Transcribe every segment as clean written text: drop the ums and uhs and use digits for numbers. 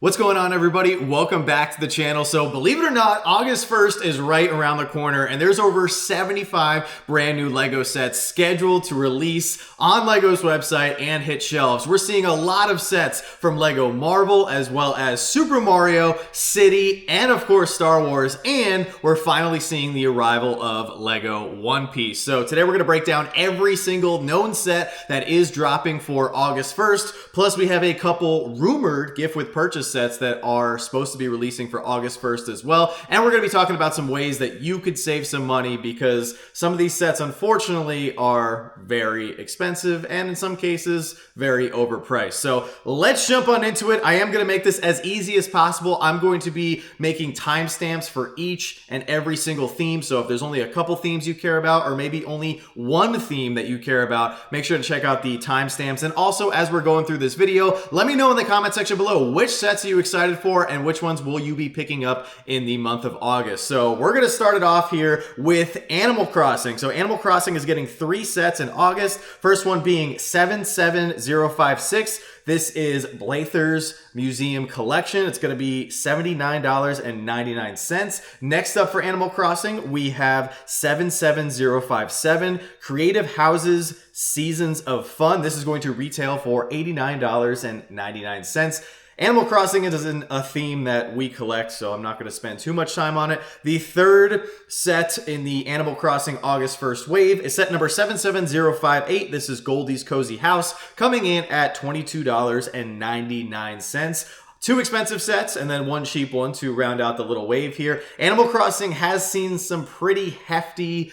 What's going on, everybody? Welcome back to the channel. So believe it or not, August 1st is right around the corner and there's over 75 brand new LEGO sets scheduled to release on LEGO's website and hit shelves. We're seeing a lot of sets from LEGO Marvel as well as Super Mario, City, and of course Star Wars, and we're finally seeing the arrival of LEGO One Piece. So today we're going to break down every single known set that is dropping for August 1st, plus we have a couple rumored gift with purchase sets that are supposed to be releasing for August 1st as well. And we're going to be talking about some ways that you could save some money because some of these sets unfortunately are very expensive and in some cases very overpriced. So let's jump on into it. I am going to make this as easy as possible. I'm going to be making timestamps for each and every single theme. So if there's only a couple themes you care about or maybe only one theme that you care about, make sure to check out the timestamps. And also, as we're going through this video, let me know in the comment section below which sets are you excited for and which ones will you be picking up in the month of August. So we're going to start it off here with Animal Crossing. So Animal Crossing is getting 3 sets in August. First one being 77056. This is Blather's Museum Collection. It's going to be $79.99. Next up for Animal Crossing, we have 77057 Creative Houses Seasons of Fun. This is going to retail for $89.99. Animal Crossing isn't a theme that we collect, so I'm not going to spend too much time on it. The third set in the Animal Crossing August 1st wave is set number 77058. This is Goldie's Cozy House, coming in at $22.99. 2 expensive sets and then 1 cheap one to round out the little wave here. Animal Crossing has seen some pretty hefty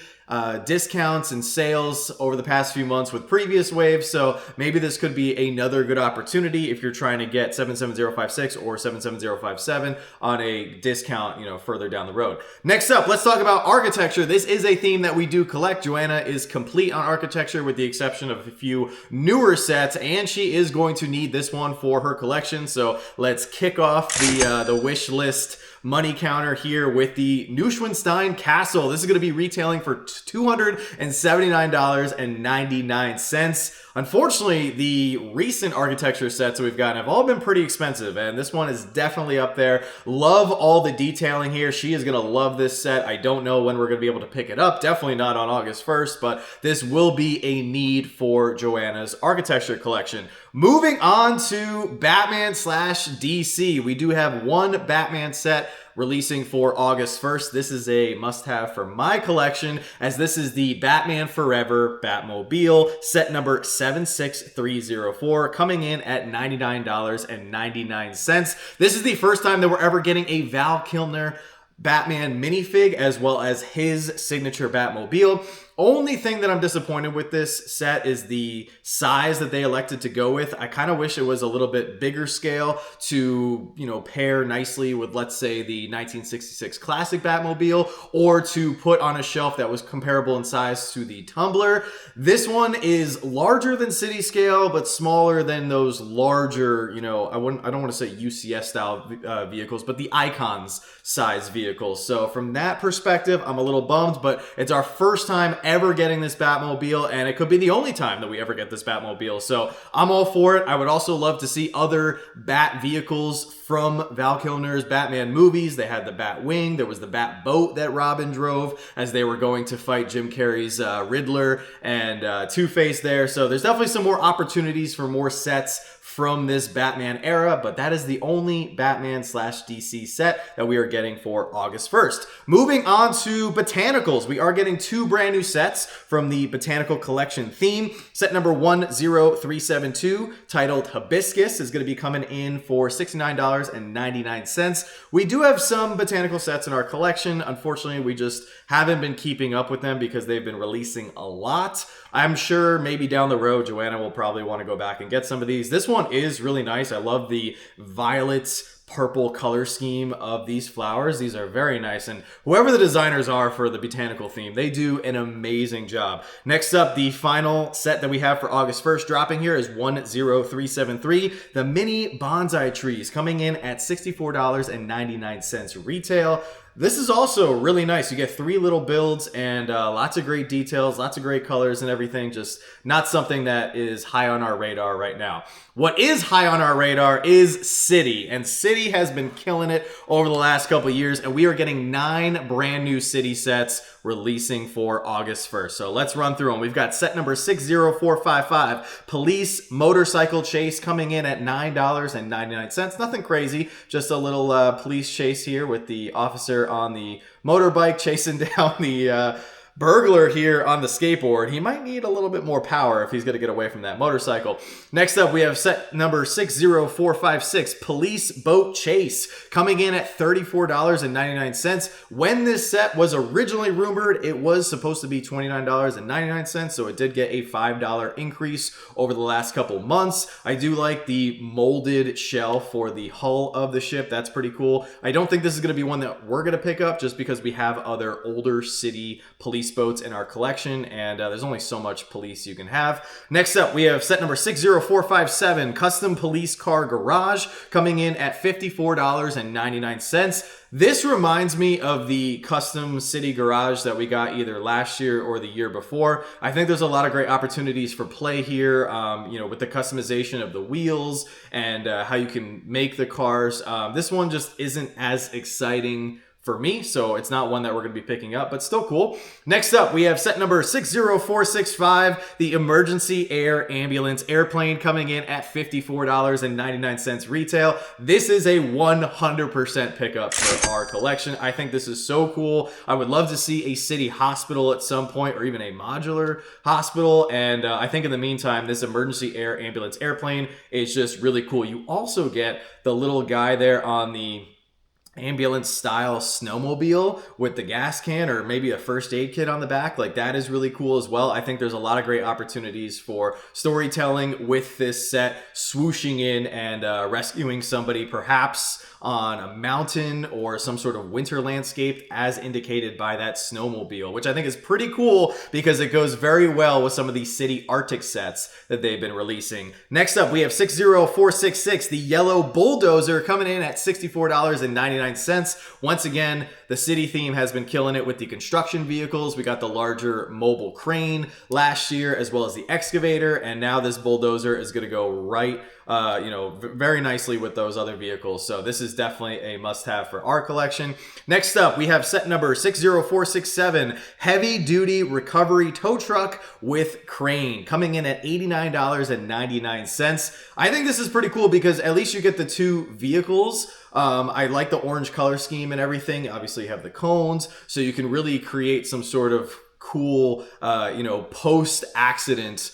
discounts and sales over the past few months with previous waves, so maybe this could be another good opportunity if you're trying to get 77056 or 77057 on a discount, further down the road. Next up, let's talk about architecture. This is a theme that we do collect. Joanna is complete on architecture with the exception of a few newer sets, and she is going to need this one for her collection. So let's kick off the wish list money counter here with the Neuschwanstein Castle. This is going to be retailing for $279.99. Unfortunately, the recent architecture sets that we've gotten have all been pretty expensive, and this one is definitely up there. Love all the detailing here. She is going to love this set. I don't know when we're going to be able to pick it up. Definitely not on August 1st, but this will be a need for Joanna's architecture collection. Moving on to Batman/DC. We do have one Batman set releasing for August 1st. This is a must-have for my collection, as this is the Batman Forever Batmobile, set number 76304, coming in at $99.99. This is the first time that we're ever getting a Val Kilmer Batman minifig as well as his signature Batmobile. Only thing that I'm disappointed with this set is the size that they elected to go with. I kind of wish it was a little bit bigger scale to, pair nicely with, let's say, the 1966 classic Batmobile, or to put on a shelf that was comparable in size to the Tumbler. This one is larger than city scale, but smaller than those larger, I don't want to say UCS style vehicles, but the Icons size vehicles. So from that perspective, I'm a little bummed, but it's our first time ever getting this Batmobile, and it could be the only time that we ever get this Batmobile, so I'm all for it. I would also love to see other Bat vehicles from Val Kilmer's Batman movies. They had the Batwing, there was the Batboat that Robin drove as they were going to fight Jim Carrey's Riddler and Two-Face there, so there's definitely some more opportunities for more sets from this Batman era, but that is the only Batman/DC set that we are getting for August 1st. Moving on to Botanicals. We are getting 2 brand new sets from the Botanical Collection theme. Set number 10372, titled Hibiscus, is going to be coming in for $69.99. We do have some botanical sets in our collection. Unfortunately, we just haven't been keeping up with them because they've been releasing a lot. I'm sure maybe down the road, Joanna will probably want to go back and get some of these. This one is really nice. I love the violet purple color scheme of these flowers. These are very nice, and whoever the designers are for the botanical theme, they do an amazing job. Next up, the final set that we have for August 1st dropping here is 10373, the mini bonsai trees, coming in at $64.99 retail. This is also really nice. You get 3 little builds and lots of great details, lots of great colors and everything. Just not something that is high on our radar right now. What is high on our radar is City. And City City has been killing it over the last couple of years, and we are getting 9 brand new City sets releasing for August 1st. So let's run through them. We've got set number 60455, Police Motorcycle Chase, coming in at $9.99. Nothing crazy, just a little police chase here with the officer on the motorbike chasing down the burglar here on the skateboard. He might need a little bit more power if he's going to get away from that motorcycle. Next up, we have set number 60456, Police Boat Chase, coming in at $34.99. When this set was originally rumored, it was supposed to be $29.99, so it did get a $5 increase over the last couple months. I do like the molded shell for the hull of the ship. That's pretty cool. I don't think this is going to be one that we're going to pick up just because we have other older city police boats in our collection, and there's only so much police you can have. Next up, we have set number 60457, Custom Police Car Garage, coming in at $54.99. This reminds me of the custom city garage that we got either last year or the year before. I think there's a lot of great opportunities for play here, with the customization of the wheels and how you can make the cars. This one just isn't as exciting for me, so it's not one that we're going to be picking up, but still cool. Next up, we have set number 60465, the Emergency Air Ambulance Airplane, coming in at $54.99 retail. This is a 100% pickup for our collection. I think this is so cool. I would love to see a city hospital at some point, or even a modular hospital, and I think in the meantime, this Emergency Air Ambulance Airplane is just really cool. You also get the little guy there on the ambulance style snowmobile with the gas can or maybe a first aid kit on the back. Like, that is really cool as well. I think there's a lot of great opportunities for storytelling with this set, swooshing in and rescuing somebody perhaps on a mountain or some sort of winter landscape as indicated by that snowmobile, which I think is pretty cool because it goes very well with some of these city Arctic sets that they've been releasing. Next up, we have 60466, the Yellow Bulldozer, coming in at $64.99. Once again, the city theme has been killing it with the construction vehicles. We got the larger mobile crane last year, as well as the excavator, and now this bulldozer is going to go right very nicely with those other vehicles. So this is definitely a must-have for our collection. Next up, we have set number 60467, Heavy Duty Recovery Tow Truck with Crane, coming in at $89.99. I think this is pretty cool because at least you get the two vehicles. I like the orange color scheme and everything. Obviously, you have the cones, so you can really create some sort of cool, post-accident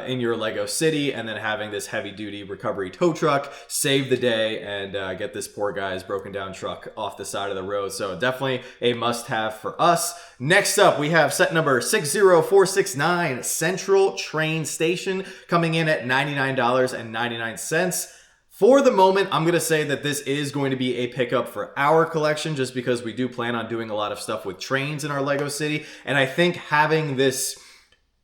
in your Lego city, and then having this heavy-duty recovery tow truck save the day and get this poor guy's broken down truck off the side of the road. So definitely a must-have for us. Next up, we have set number 60469, Central Train Station, coming in at $99.99. For the moment, I'm going to say that this is going to be a pickup for our collection just because we do plan on doing a lot of stuff with trains in our Lego city. And I think having this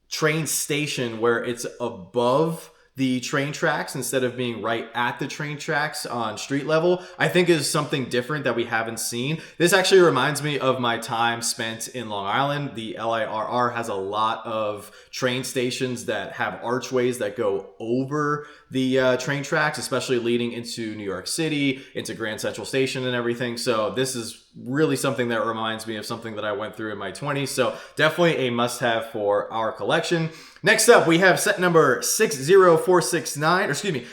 train station where it's above the train tracks instead of being right at the train tracks on street level, I think is something different that we haven't seen. This actually reminds me of my time spent in Long Island. The LIRR has a lot of train stations that have archways that go over the train tracks, especially leading into New York City, into Grand Central Station and everything. So this is really something that reminds me of something that I went through in my 20s. So definitely a must-have for our collection. Next up, we have set number 60470,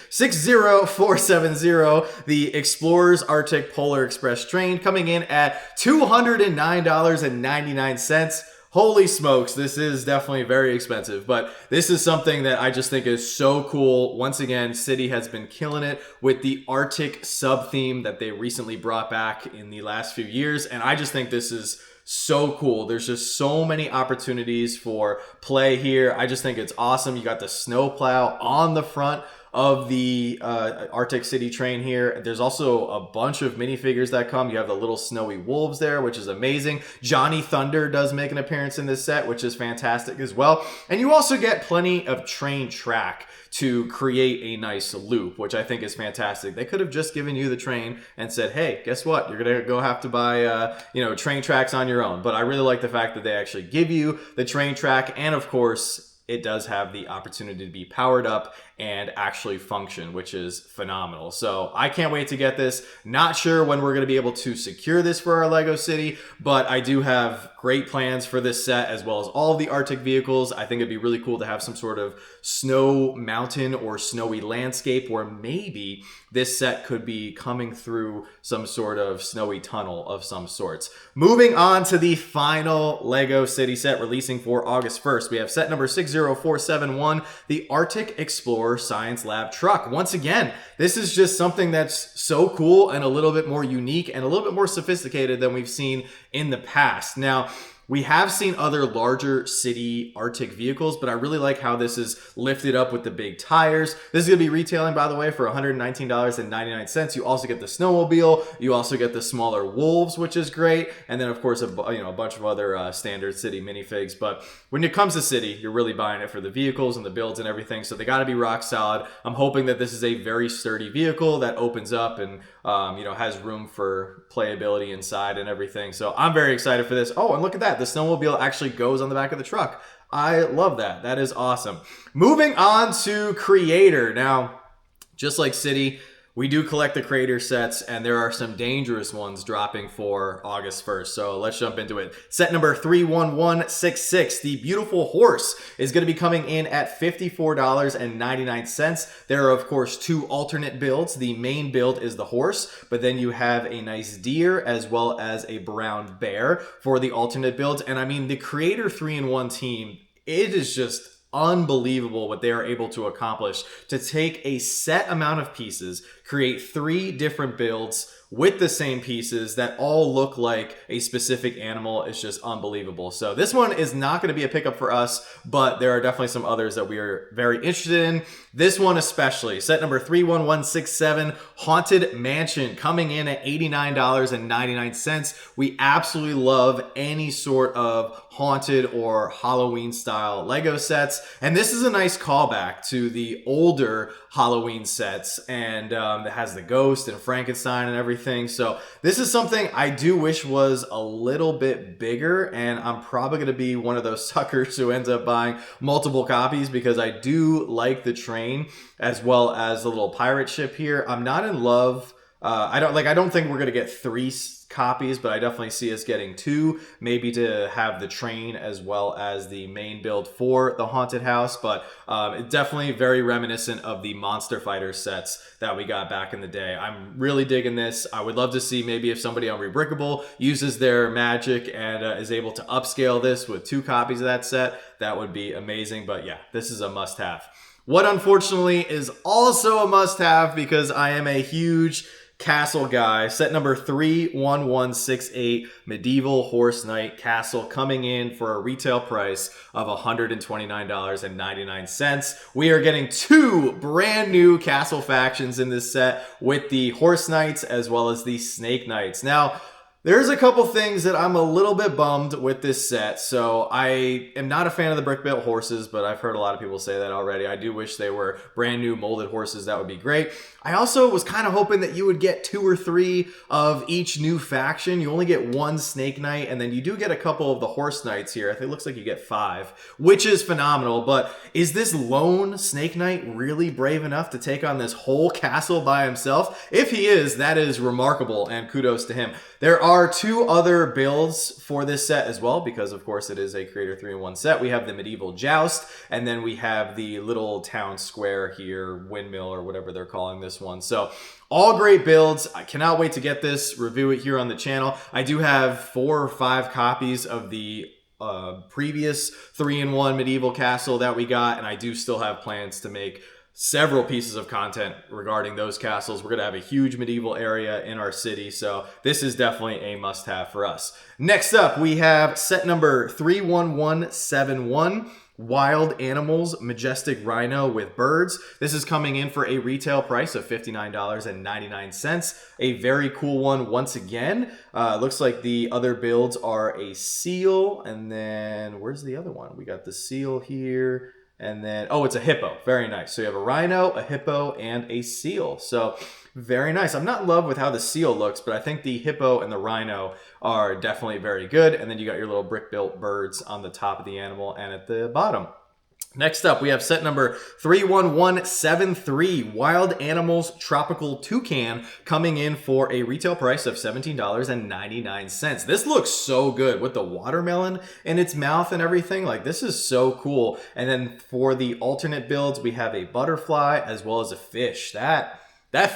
the Explorers Arctic Polar Express train, coming in at $209.99. Holy smokes, this is definitely very expensive, but this is something that I just think is so cool. Once again, City has been killing it with the Arctic sub-theme that they recently brought back in the last few years, and I just think this is so cool. There's just so many opportunities for play here. I just think it's awesome. You got the snowplow on the front of the Arctic City train here. There's also a bunch of minifigures that come. You have the little snowy wolves there, which is amazing. Johnny Thunder does make an appearance in this set, which is fantastic as well. And you also get plenty of train track to create a nice loop, which I think is fantastic. They could have just given you the train and said, hey, guess what? You're going to go have to buy, train tracks on your own. But I really like the fact that they actually give you the train track. And of course, it does have the opportunity to be powered up and actually function, which is phenomenal. So I can't wait to get this. Not sure when we're going to be able to secure this for our Lego City, but I do have great plans for this set as well as all of the Arctic vehicles. I think it'd be really cool to have some sort of snow mountain or snowy landscape where maybe this set could be coming through some sort of snowy tunnel of some sorts. Moving on to the final Lego City set releasing for August 1st. We have set number 60471, the Arctic Explorer Science Lab truck. Once again, this is just something that's so cool and a little bit more unique and a little bit more sophisticated than we've seen in the past. Now, we have seen other larger city Arctic vehicles, but I really like how this is lifted up with the big tires. This is going to be retailing, by the way, for $119.99. You also get the snowmobile. You also get the smaller wolves, which is great. And then, of course, a bunch of other standard city minifigs. But when it comes to city, you're really buying it for the vehicles and the builds and everything. So they got to be rock solid. I'm hoping that this is a very sturdy vehicle that opens up and has room for playability inside and everything. So I'm very excited for this. Oh, and look at that. The snowmobile actually goes on the back of the truck. I love that. That is awesome. Moving on to Creator. Now, just like City, we do collect the Creator sets, and there are some dangerous ones dropping for August 1st. So let's jump into it. Set number 31166, the Beautiful Horse, is going to be coming in at $54.99. There are, of course, two alternate builds. The main build is the horse, but then you have a nice deer as well as a brown bear for the alternate builds. And I mean, the Creator 3-in-1 team, it is just unbelievable what they are able to accomplish to take a set amount of pieces, create 3 different builds with the same pieces that all look like a specific animal. Is just unbelievable. So this one is not going to be a pickup for us, but there are definitely some others that we are very interested in. This one especially, set number 31167, Haunted Mansion, coming in at $89.99. We absolutely love any sort of haunted or Halloween style Lego sets, and this is a nice callback to the older Halloween sets, and it has the ghost and Frankenstein and everything. So this is something I do wish was a little bit bigger, and I'm probably going to be one of those suckers who ends up buying multiple copies because I do like the train as well as the little pirate ship here. I'm not in love. I don't think we're going to get 3 copies, but I definitely see us getting 2, maybe to have the train as well as the main build for the haunted house. But it's definitely very reminiscent of the Monster Fighter sets that we got back in the day. I'm really digging this. I would love to see maybe if somebody on Rebrickable uses their magic and is able to upscale this with 2 copies of that set. That would be amazing. But yeah, this is a must-have. What unfortunately is also a must-have, because I am a huge castle guy, set number 31168, Medieval Horse Knight Castle, coming in for a retail price of $129.99. We are getting 2 brand new castle factions in this set with the Horse Knights as well as the Snake Knights. Now, there's a couple things that I'm a little bit bummed with this set. So I am not a fan of the brick-built horses, but I've heard a lot of people say that already. I do wish they were brand new molded horses. That would be great. I also was kind of hoping that you would get 2 or 3 of each new faction. You only get 1 Snake Knight, and then you do get a couple of the Horse Knights here. I think it looks like you get 5, which is phenomenal. But is this lone Snake Knight really brave enough to take on this whole castle by himself? If he is, that is remarkable, and kudos to him. There are 2 other builds for this set as well, because of course it is a Creator 3-in-1 set. We have the Medieval Joust, and then we have the little town square here, windmill or whatever they're calling this one. So all great builds. I cannot wait to get this, review it here on the channel. I do have 4 or 5 copies of the previous 3-in-1 medieval castle that we got, and I do still have plans to make several pieces of content regarding those castles. We're going to have a huge medieval area in our city, so this is definitely a must-have for us. Next up, we have set number 31171, Wild Animals Majestic Rhino with Birds. This is coming in for a retail price of $59.99. A very cool one once again. Looks like the other builds are a seal, and then where's the other one? We got the seal here. And then, oh, it's a hippo. Very nice. So you have a rhino, a hippo, and a seal. So very nice. I'm not in love with how the seal looks, but I think the hippo and the rhino are definitely very good. And then you got your little brick-built birds on the top of the animal and at the bottom. Next up, we have set number 31173, Wild Animals Tropical Toucan, coming in for a retail price of $17.99. This looks so good with the watermelon in its mouth and everything. Like, this is so cool. And then for the alternate builds, we have a butterfly as well as a fish. That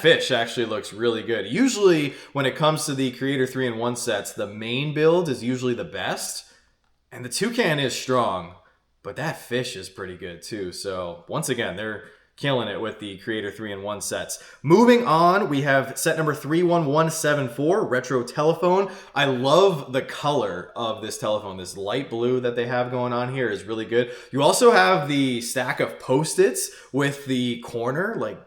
fish actually looks really good. Usually, when it comes to the Creator 3-in-1 sets, the main build is usually the best, and the toucan is strong. But that fish is pretty good too. So once again, they're killing it with the Creator 3-in-1 sets. Moving on, we have set number 31174, Retro Telephone. I love the color of this telephone. This light blue that they have going on here is really good. You also have the stack of Post-its with the corner, like,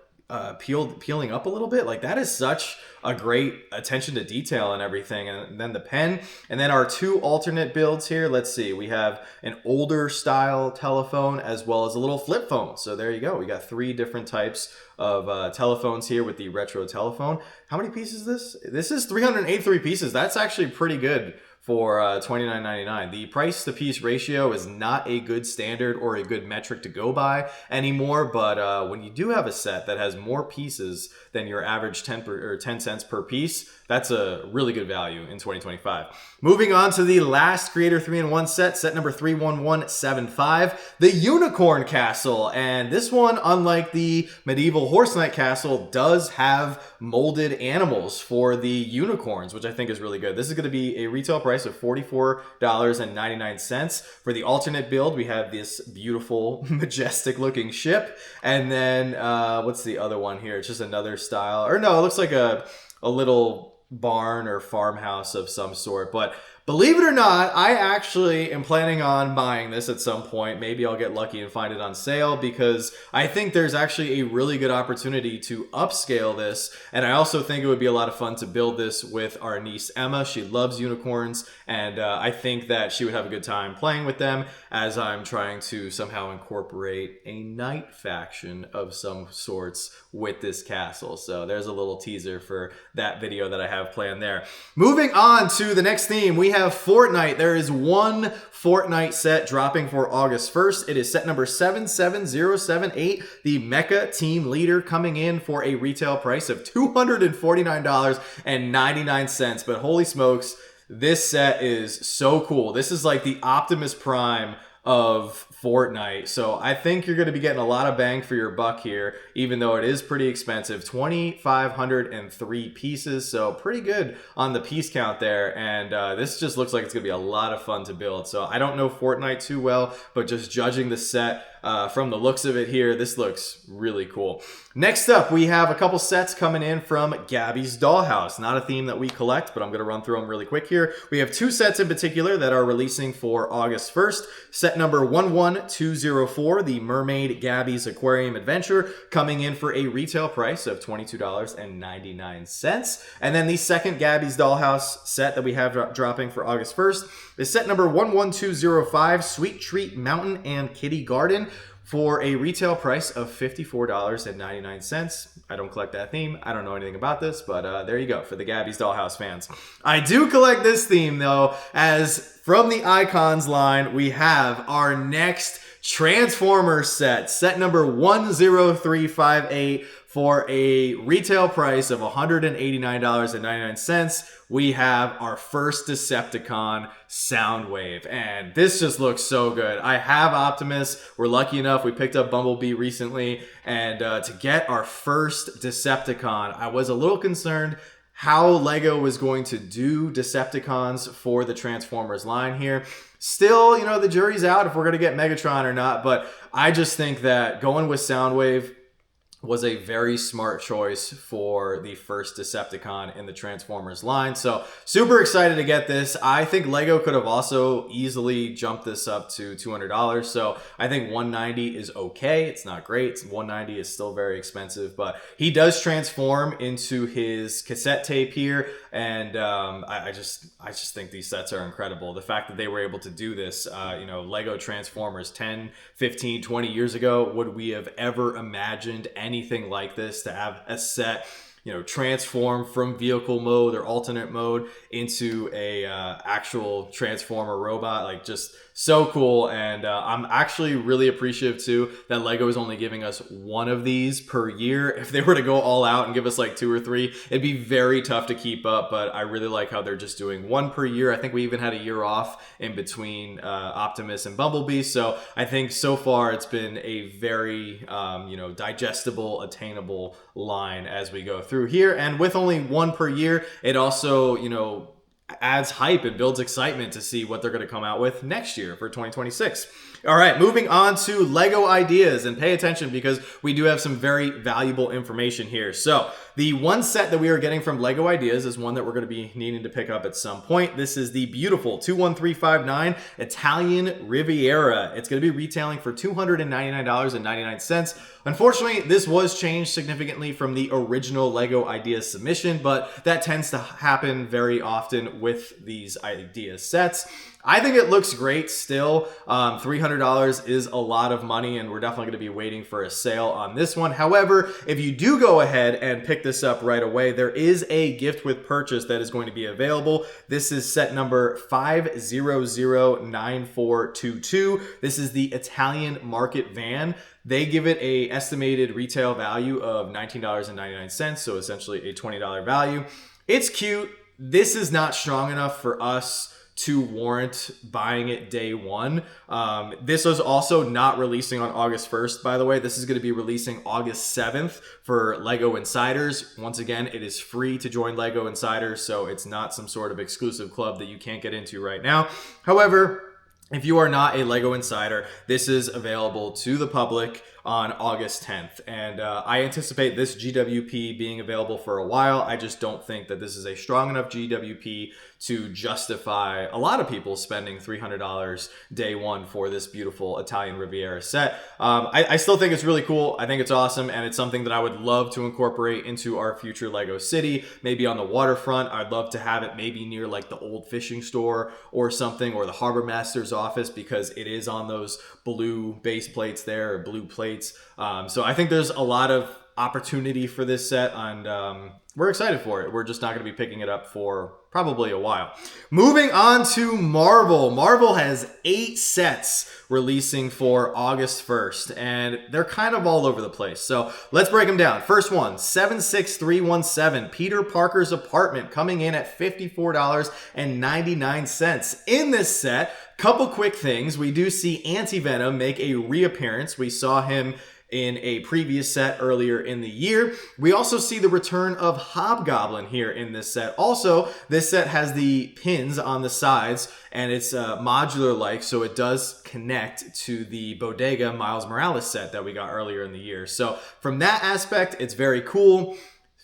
peeling up a little bit. Like, that is such a great attention to detail and everything. And then the pen, and then our two alternate builds here. Let's see, we have an older style telephone as well as a little flip phone. So there you go, we got three different types of telephones here with the Retro Telephone. How many pieces is this? This is 383 pieces. That's actually pretty good for $29.99. The price to piece ratio is not a good standard or a good metric to go by anymore, but when you do have a set that has more pieces than your average 10 cents per piece, that's a really good value in 2025. Moving on to the last Creator 3-in-1 set, set number 31175, the Unicorn Castle. And this one, unlike the Medieval Horse Knight Castle, does have molded animals for the unicorns, which I think is really good. This is going to be a retail price of $44.99. For the alternate build, we have this beautiful, majestic looking ship. And then, what's the other one here? It's just another style. Or no, it looks like a little barn or farmhouse of some sort. But believe it or not, I actually am planning on buying this at some point. Maybe I'll get lucky and find it on sale, because I think there's actually a really good opportunity to upscale this. And I also think it would be a lot of fun to build this with our niece Emma. She loves unicorns, and I think that she would have a good time playing with them, as I'm trying to somehow incorporate a knight faction of some sorts with this castle. So there's a little teaser for that video that I have planned there. Moving on to the next theme, we have Fortnite. There is one Fortnite set dropping for August 1st. It is set number 77078, the Mecha Team Leader, coming in for a retail price of $249.99. But holy smokes, this set is so cool. This is like the Optimus Prime of Fortnite. So I think you're going to be getting a lot of bang for your buck here, even though it is pretty expensive. 2,503 pieces, so pretty good on the piece count there. And this just looks like it's going to be a lot of fun to build. So I don't know Fortnite too well, but just judging the set from the looks of it here, this looks really cool. Next up, we have a couple sets coming in from Gabby's Dollhouse. Not a theme that we collect, but I'm going to run through them really quick here. We have two sets in particular that are releasing for August 1st. Set number 11204, the Mermaid Gabby's Aquarium Adventure, coming in for a retail price of $22.99. And then the second Gabby's Dollhouse set that we have dropping for August 1st is set number 11205, Sweet Treat Mountain and Kitty Garden, for a retail price of $54.99. I don't collect that theme. I don't know anything about this, but there you go for the Gabby's Dollhouse fans. I do collect this theme, though, as from the Icons line, we have our next Transformers set, set number 10358, for a retail price of $189.99. We have our first Decepticon, Soundwave, and this just looks so good. I have Optimus. We're lucky enough, we picked up Bumblebee recently, and to get our first Decepticon, I was a little concerned how Lego was going to do Decepticons for the Transformers line here. Still, you know, the jury's out if we're going to get Megatron or not, but I just think that going with Soundwave was a very smart choice for the first Decepticon in the Transformers line. So super excited to get this. I think Lego could have also easily jumped this up to $200. So I think $190 is okay. It's not great. $190 is still very expensive, but he does transform into his cassette tape here. And I just think these sets are incredible. The fact that they were able to do this, you know, Lego Transformers 10, 15, 20 years ago, would we have ever imagined anything like this, to have a set transform from vehicle mode or alternate mode into a actual transformer robot. Like, just so cool. And I'm actually really appreciative too that Lego is only giving us one of these per year. If they were to go all out and give us like 2 or 3, it'd be very tough to keep up, but I really like how they're just doing one per year. I think we even had a year off in between Optimus and Bumblebee. So I think so far it's been a very digestible, attainable line as we go through here. And with only one per year, it also adds hype and builds excitement to see what they're going to come out with next year for 2026. All right, moving on to Lego ideas, and pay attention because we do have some very valuable information here. So the one set that we are getting from Lego Ideas is one that we're going to be needing to pick up at some point. This is the beautiful 21359 Italian Riviera. It's going to be retailing for $299.99. Unfortunately, this was changed significantly from the original Lego Ideas submission, but that tends to happen very often with these idea sets. I think it looks great still. $300 is a lot of money, and we're definitely going to be waiting for a sale on this one. However, if you do go ahead and pick this up right away, there is a gift with purchase that is going to be available. This is set number 5009422. This is the Italian Market Van. They give it a estimated retail value of $19.99, so essentially a $20 value. It's cute. This is not strong enough for us to warrant buying it day one. This is also not releasing on August 1st, by the way. This is going to be releasing August 7th for Lego Insiders. Once again, it is free to join Lego Insiders, so it's not some sort of exclusive club that you can't get into right now. However, if you are not a Lego Insider, this is available to the public on August 10th. And I anticipate this GWP being available for a while. I just don't think that this is a strong enough GWP to justify a lot of people spending $300 day one for this beautiful Italian Riviera set. I still think it's really cool. I think it's awesome, and it's something that I would love to incorporate into our future Lego City, maybe on the waterfront. I'd love to have it maybe near like the old fishing store or something, or the harbor master's office, because it is on those blue base plates there, or blue plates. So I think there's a lot of opportunity for this set, and we're excited for it. We're just not going to be picking it up for probably a while. Moving on to Marvel. Marvel has 8 sets releasing for August 1st, and they're kind of all over the place. So let's break them down. First one, 76317, Peter Parker's Apartment, coming in at $54.99. In this set, couple quick things. We do see Anti-Venom make a reappearance. We saw him in a previous set earlier in the year. We also see the return of Hobgoblin here in this set. Also, this set has the pins on the sides, and it's modular-like, so it does connect to the Bodega Miles Morales set that we got earlier in the year. So from that aspect, it's very cool.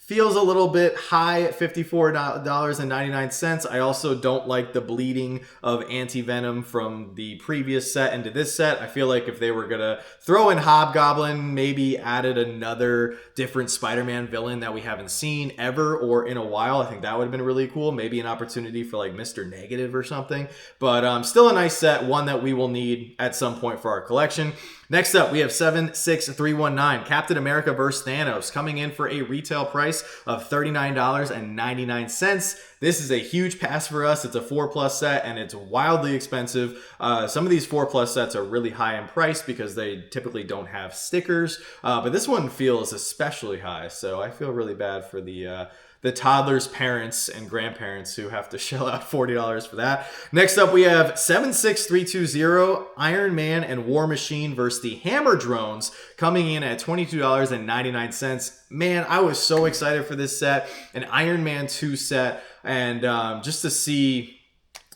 Feels a little bit high at $54.99. I also don't like the bleeding of Anti-Venom from the previous set into this set. I feel like if they were going to throw in Hobgoblin, maybe added another different Spider-Man villain that we haven't seen ever or in a while, I think that would have been really cool. Maybe an opportunity for like Mr. Negative or something. But still a nice set, one that we will need at some point for our collection. Next up, we have 76319, Captain America vs. Thanos, coming in for a retail price of $39.99. This is a huge pass for us. It's a 4+ set, and it's wildly expensive. Some of these 4+ sets are really high in price because they typically don't have stickers, but this one feels especially high, so I feel really bad for the toddlers' parents and grandparents who have to shell out $40 for that. Next up, we have 76320, Iron Man and War Machine versus the Hammer Drones, coming in at $22.99. Man, I was so excited for this set, an Iron Man 2 set, and just to see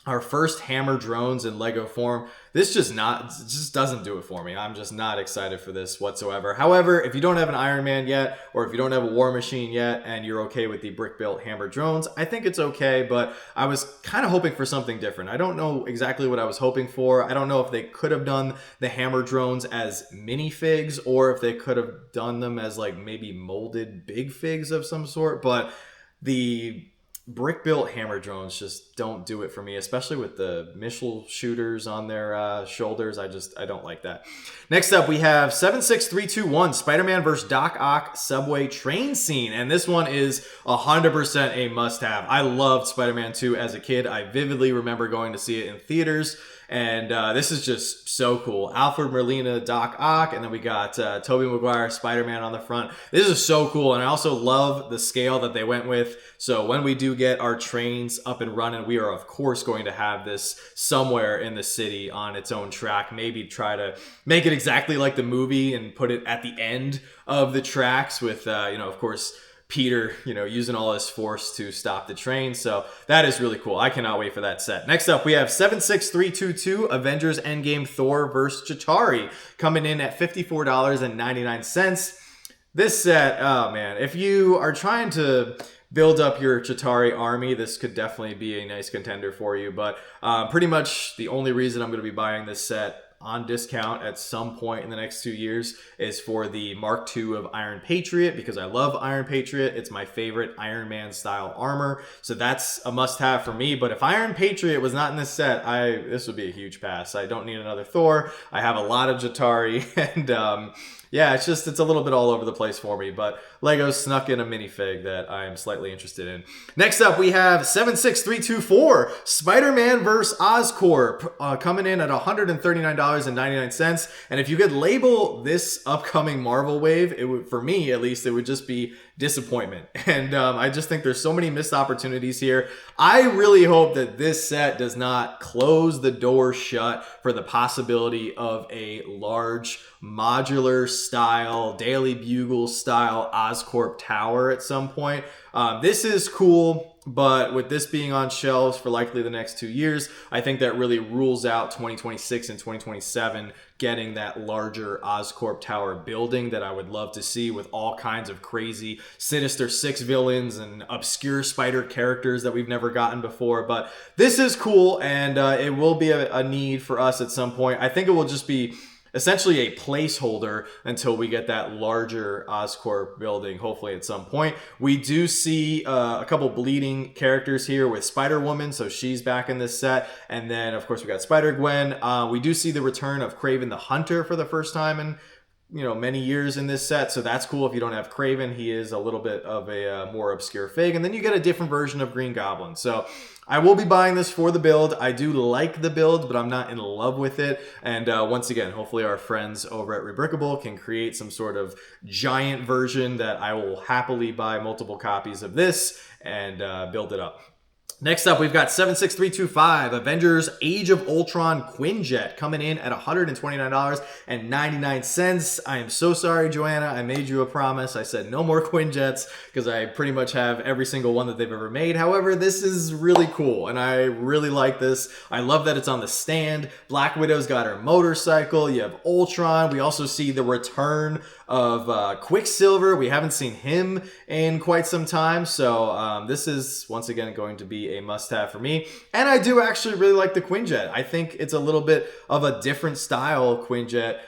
our first Hammer Drones in Lego form, this just doesn't do it for me. I'm just not excited for this whatsoever. However, if you don't have an Iron Man yet, or if you don't have a War Machine yet, and you're okay with the brick-built Hammer Drones, I think it's okay, but I was kind of hoping for something different. I don't know exactly what I was hoping for. I don't know if they could have done the Hammer Drones as minifigs, or if they could have done them as like maybe molded big figs of some sort, but the brick built hammer drones just don't do it for me, especially with the missile shooters on their shoulders. I don't like that. Next up, we have 76321 Spider-Man vs. Doc Ock subway train scene, and this one is 100% a must-have. I loved Spider-Man 2 as a kid. I vividly remember going to see it in theaters. And this is just so cool. Alfred Molina, Doc Ock, and then we got Tobey Maguire, Spider-Man on the front. This is so cool, and I also love the scale that they went with. So when we do get our trains up and running, we are of course going to have this somewhere in the city on its own track. Maybe try to make it exactly like the movie and put it at the end of the tracks with, of course, Peter, using all his force to stop the train. So that is really cool. I cannot wait for that set. Next up, we have 76322 Avengers Endgame Thor vs. Chitauri coming in at $54.99. This set, oh man, if you are trying to build up your Chitauri army, this could definitely be a nice contender for you. But pretty much the only reason I'm going to be buying this set on discount at some point in the next 2 years is for the Mark II of Iron Patriot, because I love Iron Patriot. It's my favorite Iron Man style armor, so that's a must-have for me. But if Iron Patriot was not in this set, this would be a huge pass. I don't need another Thor. I have a lot of Chitauri, and yeah, it's a little bit all over the place for me, but LEGO snuck in a minifig that I am slightly interested in. Next up, we have 76324 Spider-Man vs. Oscorp coming in at $139.99. And if you could label this upcoming Marvel wave, it would, for me at least, it would just be disappointment. And I just think there's so many missed opportunities here. I really hope that this set does not close the door shut for the possibility of a large modular style, Daily Bugle style Oscorp tower at some point. This is cool, but with this being on shelves for likely the next 2 years, I think that really rules out 2026 and 2027 getting that larger Oscorp tower building that I would love to see, with all kinds of crazy Sinister Six villains and obscure spider characters that we've never gotten before. But this is cool, and it will be a need for us at some point. I think it will just be essentially a placeholder until we get that larger Oscorp building, hopefully at some point. We do see a couple bleeding characters here with Spider-Woman, so she's back in this set. And then, of course, we got Spider-Gwen. We do see the return of Kraven the Hunter for the first time in many years in this set, so that's cool. If you don't have Kraven, he is a little bit of a more obscure fig, and then you get a different version of Green Goblin. So I will be buying this for the build. I do like the build, but I'm not in love with it. And once again, hopefully our friends over at Rebrickable can create some sort of giant version that I will happily buy multiple copies of this and build it up. Next up, we've got 76325 Avengers Age of Ultron Quinjet coming in at $129.99. I am so sorry, Joanna. I made you a promise. I said no more Quinjets because I pretty much have every single one that they've ever made. However, this is really cool, and I really like this. I love that it's on the stand. Black Widow's got her motorcycle. You have Ultron. We also see the return of Quicksilver. We haven't seen him in quite some time, so this is once again going to be a must-have for me. And I do actually really like the Quinjet. I think it's a little bit of a different style Quinjet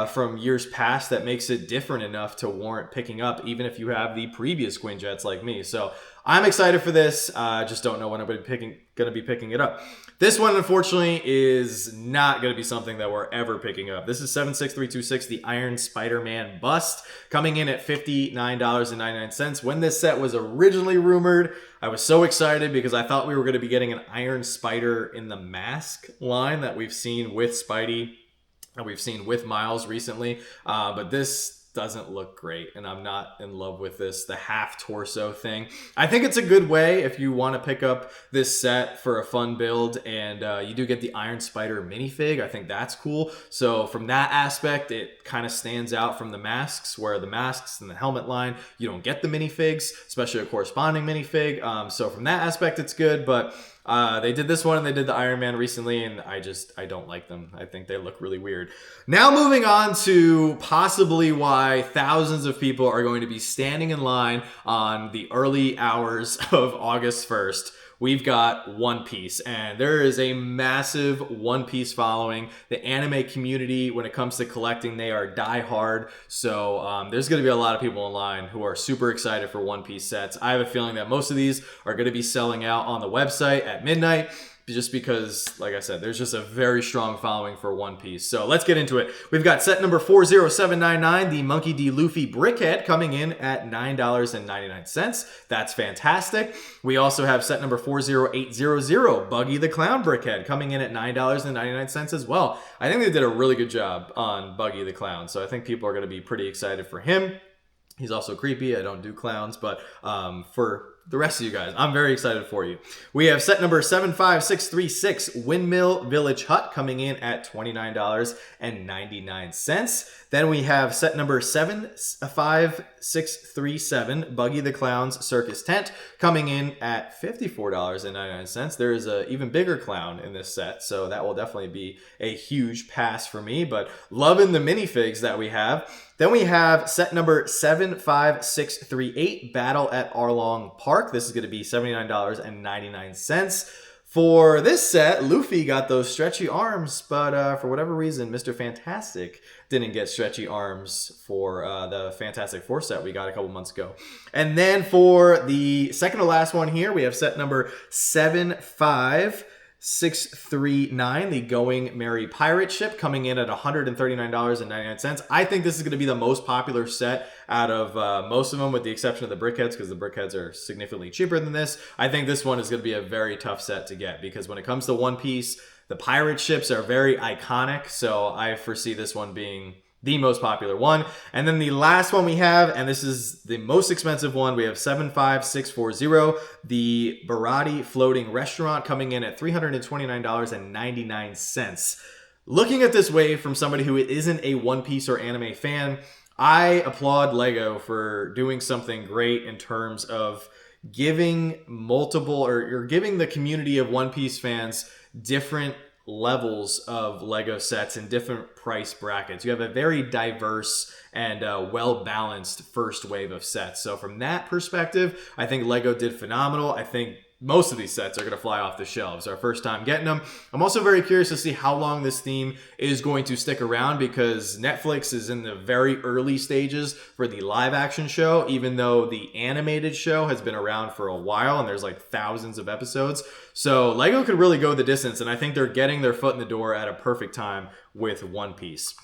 from years past that makes it different enough to warrant picking up, even if you have the previous Quinjets like me. So I'm excited for this. Just don't know when I'm going to be picking it up. This one, unfortunately, is not going to be something that we're ever picking up. This is 76326, the Iron Spider-Man Bust, coming in at $59.99. When this set was originally rumored, I was so excited because I thought we were going to be getting an Iron Spider in the Mask line that we've seen with Spidey and we've seen with Miles recently. But this doesn't look great, and I'm not in love with the half torso thing. I think it's a good way if you want to pick up this set for a fun build, and you do get the Iron Spider minifig. I think that's cool. So from that aspect, it kind of stands out from the masks, where the masks and the helmet line, you don't get the minifigs, especially a corresponding minifig. So from that aspect, it's good, but they did this one and they did the Iron Man recently, and I don't like them. I think they look really weird. Now moving on to possibly why thousands of people are going to be standing in line on the early hours of August 1st. we've got One Piece, and there is a massive One Piece following. The anime community, when it comes to collecting, they are diehard. So there's going to be a lot of people online who are super excited for One Piece sets. I have a feeling that most of these are going to be selling out on the website at midnight, just because, like I said, there's just a very strong following for One Piece. So let's get into it. We've got set number 40799, the Monkey D. Luffy Brickhead, coming in at $9.99. That's fantastic. We also have set number 40800, Buggy the Clown Brickhead, coming in at $9.99 as well. I think they did a really good job on Buggy the Clown, so I think people are going to be pretty excited for him. He's also creepy. I don't do clowns, but for the rest of you guys, I'm very excited for you. We have set number 75636, Windmill Village Hut, coming in at $29.99. Then we have set number 75637, Buggy the Clown's Circus Tent, coming in at $54.99. There is an even bigger clown in this set, so that will definitely be a huge pass for me, but loving the minifigs that we have. Then we have set number 75638, Battle at Arlong Park. This is going to be $79.99. For this set, Luffy got those stretchy arms, but for whatever reason, Mr. Fantastic didn't get stretchy arms for the Fantastic Four set we got a couple months ago. And then for the second to last one here, we have set number 75639, the Going Merry Pirate Ship, coming in at $139.99. I think this is going to be the most popular set out of most of them, with the exception of the Brickheads, because the Brickheads are significantly cheaper than this. I think this one is going to be a very tough set to get, because when it comes to One Piece, the pirate ships are very iconic, so I foresee this one being the most popular one. And then the last one we have, and this is the most expensive one, we have 75640, the Barati Floating Restaurant, coming in at $329.99. Looking at this wave from somebody who isn't a One Piece or anime fan, I applaud LEGO for doing something great in terms of giving multiple, or giving the community of One Piece fans different levels of Lego sets and different price brackets. You have a very diverse and well-balanced first wave of sets. So from that perspective, I think Lego did phenomenal. I think most of these sets are going to fly off the shelves. Our first time getting them. I'm also very curious to see how long this theme is going to stick around, because Netflix is in the very early stages for the live action show, even though the animated show has been around for a while and there's like thousands of episodes. So Lego could really go the distance, and I think they're getting their foot in the door at a perfect time with One Piece.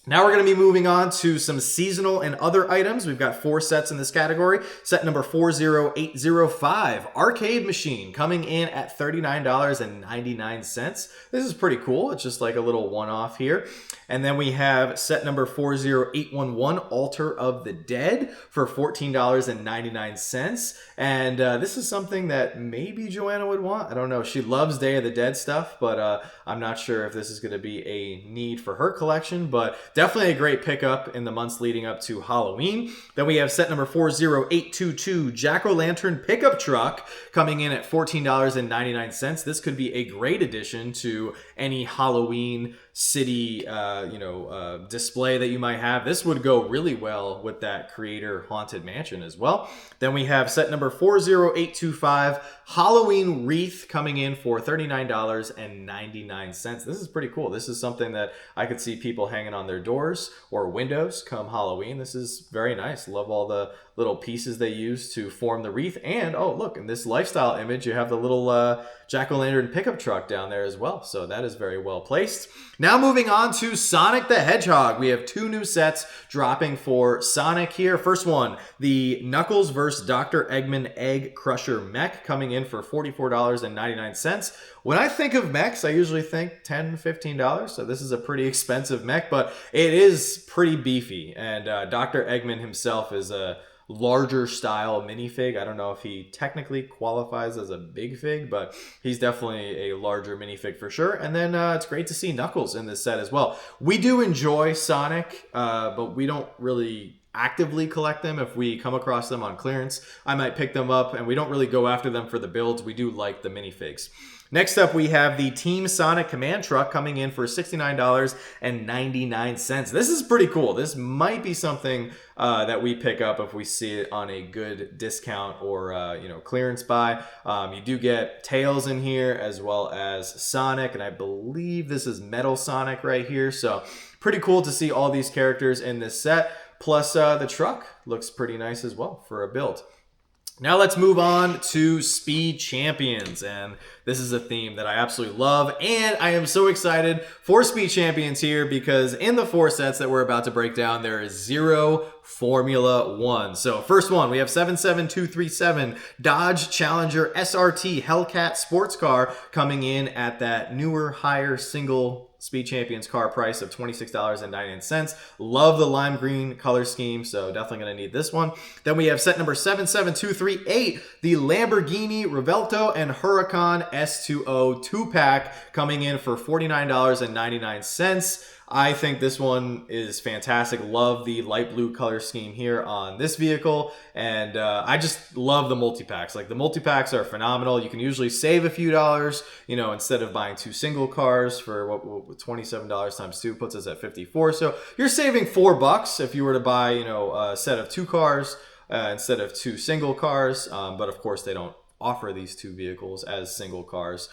Now we're going to be moving on to some seasonal and other items. We've got 4 sets in this category. Set number 40805, Arcade Machine, coming in at $39.99. This is pretty cool. It's just like a little one-off here. And then we have set number 40811, Altar of the Dead, for $14.99. And this is something that maybe Joanna would want. I don't know. She loves Day of the Dead stuff, but I'm not sure if this is going to be a need for her collection, but definitely a great pickup in the months leading up to Halloween. Then we have set number 40822, Jack-O-Lantern Pickup Truck, coming in at $14.99. This could be a great addition to any Halloween city display that you might have. This would go really well with that Creator Haunted Mansion as well. Then we have set number 40825, Halloween Wreath, coming in for $39.99. This is pretty cool. This is something that I could see people hanging on their doors or windows come Halloween. This is very nice. Love all the little pieces they use to form the wreath. And oh, look, in this lifestyle image, you have the little jack-o'-lantern pickup truck down there as well. So that is very well placed. Now moving on to Sonic the Hedgehog. We have 2 new sets dropping for Sonic here. First one, the Knuckles vs. Dr. Eggman Egg Crusher Mech, coming in for $44.99. When I think of mechs, I usually think $10, $15. So this is a pretty expensive mech, but it is pretty beefy. And Dr. Eggman himself is a larger style minifig. I don't know if he technically qualifies as a big fig, but he's definitely a larger minifig for sure. And then it's great to see Knuckles in this set as well. We do enjoy Sonic, but we don't really actively collect them. If we come across them on clearance, I might pick them up, and we don't really go after them for the builds. We do like the minifigs. Next up, we have the Team Sonic Command Truck coming in for $69.99. This is pretty cool. This might be something that we pick up if we see it on a good discount or clearance buy. You do get Tails in here as well as Sonic, and I believe this is Metal Sonic right here. So pretty cool to see all these characters in this set. Plus, the truck looks pretty nice as well for a build. Now let's move on to Speed Champions, and this is a theme that I absolutely love, and I am so excited for Speed Champions here because in the 4 sets that we're about to break down, there is 0 Formula 1. So first one, we have 77237 Dodge Challenger SRT Hellcat sports car coming in at that newer, higher single Speed Champions car price of $26.99. Love the lime green color scheme, so definitely going to need this one. Then we have set number 77238, the Lamborghini Revuelto and Huracan S2O 2-pack coming in for $49.99. I think this one is fantastic. Love the light blue color scheme here on this vehicle. And I just love the multi-packs. Like, the multi-packs are phenomenal. You can usually save a few dollars, instead of buying 2 single cars for what $27 times 2 puts us at 54. So you're saving $4 if you were to buy, a set of 2 cars instead of 2 single cars. But of course they don't offer these 2 vehicles as single cars.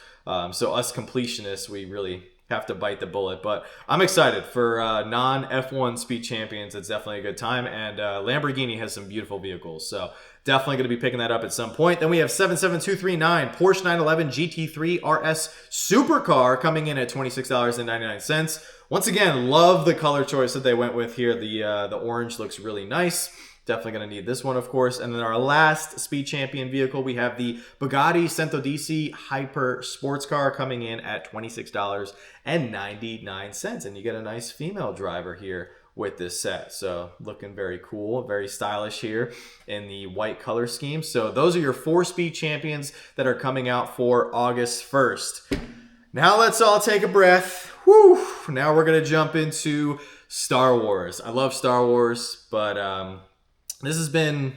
So us completionists, we really have to bite the bullet. But I'm excited for non-F1 Speed Champions. It's definitely a good time, and Lamborghini has some beautiful vehicles, so definitely going to be picking that up at some point. Then we have 77239 Porsche 911 GT3 RS Supercar coming in at $26.99. Once again, love the color choice that they went with here. The orange looks really nice. Definitely going to need this one, of course. And then our last Speed Champion vehicle, we have the Bugatti Centodieci Hyper Sports Car coming in at $26.99. And you get a nice female driver here with this set. So looking very cool, very stylish here in the white color scheme. So those are your 4 Speed Champions that are coming out for August 1st. Now let's all take a breath. Whew. Now we're going to jump into Star Wars. I love Star Wars, but this has been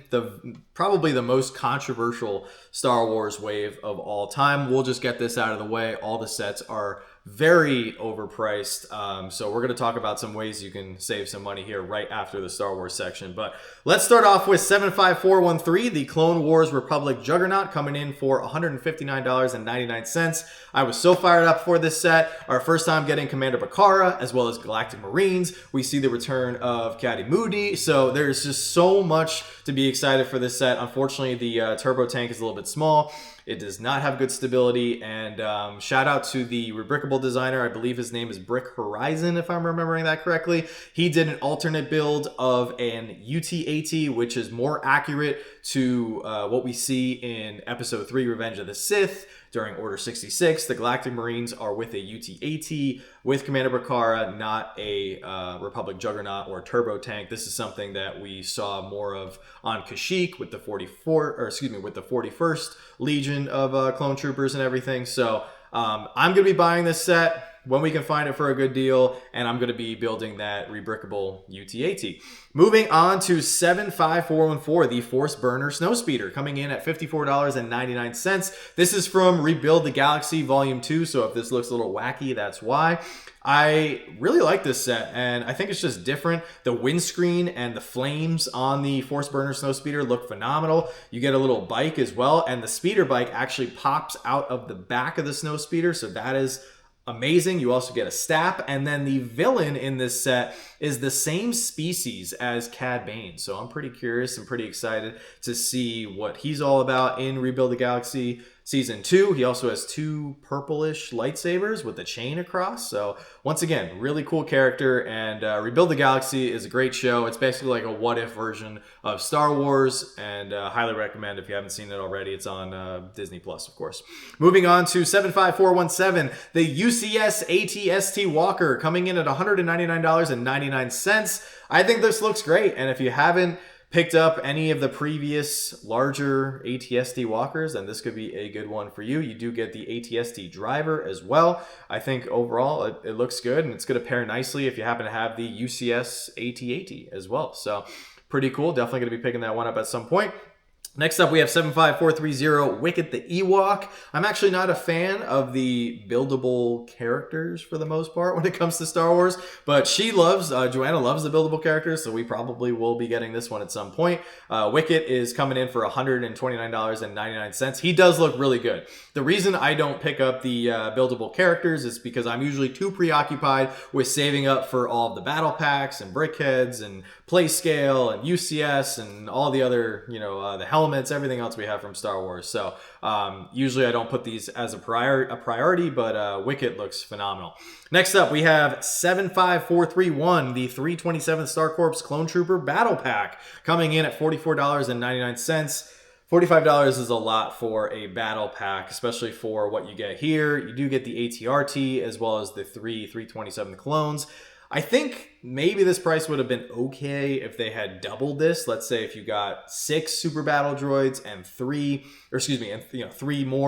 probably the most controversial Star Wars wave of all time. We'll just get this out of the way. All the sets are very overpriced. So we're going to talk about some ways you can save some money here right after the Star Wars section. But let's start off with 75413, the Clone Wars Republic Juggernaut, coming in for $159.99. I was so fired up for this set. Our first time getting Commander Bakara, as well as Galactic Marines. We see the return of Caddy Moody. So there's just so much to be excited for this set. Unfortunately, the turbo tank is a little bit small. It does not have good stability, and shout out to the Rebrickable designer. I believe his name is Brick Horizon, if I'm remembering that correctly. He did an alternate build of an UT-AT, which is more accurate to what we see in Episode 3, Revenge of the Sith. During Order 66, the Galactic Marines are with a UT-AT with Commander Bakara, not a Republic Juggernaut or Turbo Tank. This is something that we saw more of on Kashyyyk with the 41st Legion of Clone Troopers and everything. So I'm going to be buying this set when we can find it for a good deal, and I'm going to be building that Rebrickable UT-AT. Moving on to 75414, the Force Burner Snowspeeder, coming in at $54.99. This is from Rebuild the Galaxy Volume 2, so if this looks a little wacky, that's why. I really like this set, and I think it's just different. The windscreen and the flames on the Force Burner Snowspeeder look phenomenal. You get a little bike as well, and the speeder bike actually pops out of the back of the Snowspeeder, so that is amazing. You also get a stap, and then the villain in this set is the same species as Cad Bane. So I'm pretty curious and pretty excited to see what he's all about in Rebuild the Galaxy Season 2. He also has 2 purplish lightsabers with the chain across. So once again, really cool character, and Rebuild the Galaxy is a great show. It's basically like a what-if version of Star Wars, and highly recommend if you haven't seen it already. It's on Disney Plus, of course. Moving on to 75417, the UCS ATST Walker, coming in at $199.99. I think this looks great, and if you haven't picked up any of the previous larger ATST walkers, then this could be a good one for you. You do get the ATST driver as well. I think overall it looks good, and it's going to pair nicely if you happen to have the UCS AT-AT as well. So pretty cool. Definitely going to be picking that one up at some point. Next up, we have 75430 Wicket the Ewok. I'm actually not a fan of the buildable characters for the most part when it comes to Star Wars, but Joanna loves the buildable characters, so we probably will be getting this one at some point. Wicket is coming in for $129.99. He does look really good. The reason I don't pick up the buildable characters is because I'm usually too preoccupied with saving up for all of the battle packs and brickheads and play scale and UCS and all the other, the helmets, everything else we have from Star Wars. So usually I don't put these as a priority, but Wicket looks phenomenal. Next up, we have 75431, the 327th Star Corps Clone Trooper Battle Pack, coming in at $44.99. $45 is a lot for a battle pack, especially for what you get here. You do get the ATRT as well as the 327 clones. I think maybe this price would have been okay if they had doubled this. Let's say if you got 6 super battle droids and 3 more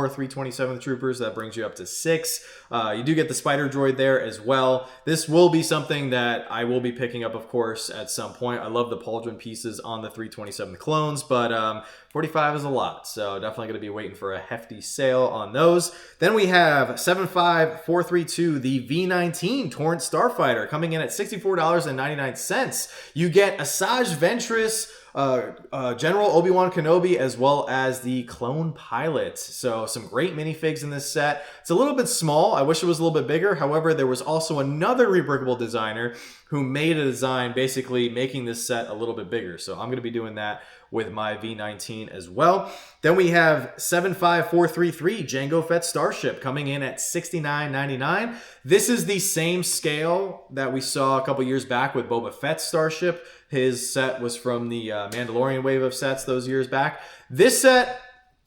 327th troopers, that brings you up to 6. You do get the spider droid there as well. This will be something that I will be picking up, of course, at some point. I love the pauldron pieces on the 327 clones, but 45 is a lot, so definitely going to be waiting for a hefty sale on those. Then we have 75432, the V19 Torrent Starfighter, coming in at $64.99. You get Asajj Ventress, General Obi-Wan Kenobi, as well as the clone pilot. So some great minifigs in this set. It's a little bit small. I wish it was a little bit bigger. However, there was also another rebrickable designer who made a design basically making this set a little bit bigger. So I'm going to be doing that with my V19 as well. Then we have 75433 Jango Fett Starship, coming in at $69.99. This is the same scale that we saw a couple years back with Boba Fett's Starship. His set was from the Mandalorian wave of sets those years back. This set,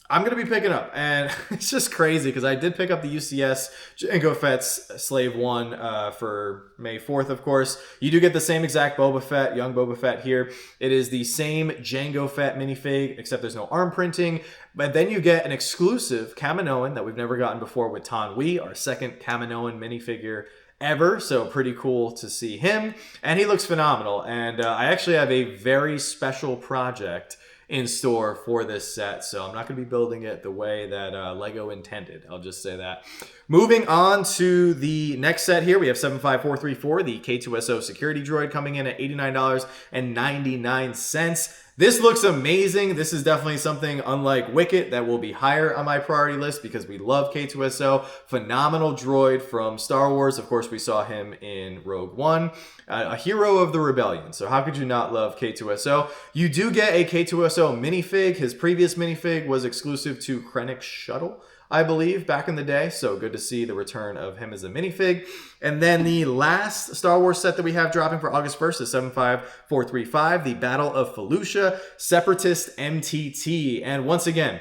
I'm going to be picking up, and it's just crazy because I did pick up the UCS Jango Fett's Slave 1 for May 4th, of course. You do get the same exact Boba Fett, young Boba Fett here. It is the same Jango Fett minifig, except there's no arm printing. But then you get an exclusive Kaminoan that we've never gotten before with Tan We, our second Kaminoan minifigure ever, so pretty cool to see him. And he looks phenomenal, and I actually have a very special project in store for this set, so I'm not going to be building it the way that Lego intended. I'll just say that. Moving on to the next set here, we have 75434, the K2SO security droid, coming in at $89.99. This looks amazing. This is definitely something unlike Wicket that will be higher on my priority list because we love K2SO. Phenomenal droid from Star Wars. Of course, we saw him in Rogue One, a hero of the rebellion. So how could you not love K2SO? You do get a K2SO minifig. His previous minifig was exclusive to Krennic's shuttle, I believe, back in the day. So good to see the return of him as a minifig. And then the last Star Wars set that we have dropping for August 1st is 75435, the Battle of Felucia Separatist MTT. And once again,